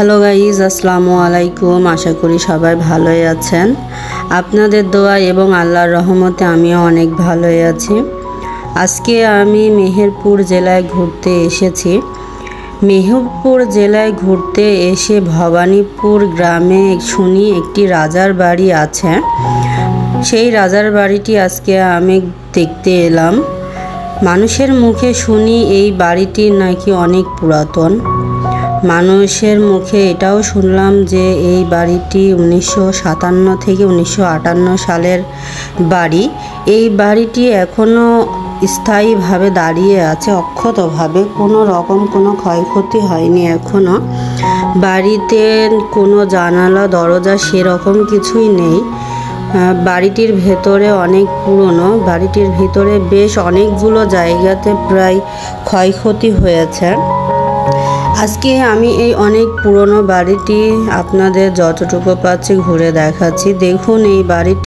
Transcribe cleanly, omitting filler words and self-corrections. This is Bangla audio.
হ্যালো গাইজ, আসসালামু আলাইকুম। আশা করি সবাই ভালোই আছেন। আপনাদের দোয়া এবং আল্লাহর রহমতে আমিও অনেক ভালোই আছি। আজকে আমি মেহেরপুর জেলায় ঘুরতে এসেছি। মেহেরপুর জেলায় ঘুরতে এসে ভবানীপুর গ্রামে শুনি একটি রাজার বাড়ি আছে। সেই রাজার বাড়িটি আজকে আমি দেখতে এলাম। মানুষের মুখে শুনি এই বাড়িটি নাকি অনেক পুরাতন। মানুষের মুখে এটাও শুনলাম যে এই বাড়িটি 1957 থেকে 1958 সালের বাড়ি। এই বাড়িটি এখনও স্থায়ীভাবে দাঁড়িয়ে আছে, অক্ষতভাবে, কোনো রকম কোনো ক্ষয়ক্ষতি হয়নি এখনও। বাড়িতে কোনো জানালা দরজা সেরকম কিছুই নেই। বাড়িটির ভেতরে অনেক পুরনো। বাড়িটির ভিতরে বেশ অনেকগুলো জায়গাতে প্রায় ক্ষয়ক্ষতি হয়েছে। আজকে আমি এই অনেক পুরনো বাড়িটি আপনাদের যতটুকু পাচ্ছি ঘুরে দেখাচ্ছি। দেখুন এই বাড়িটি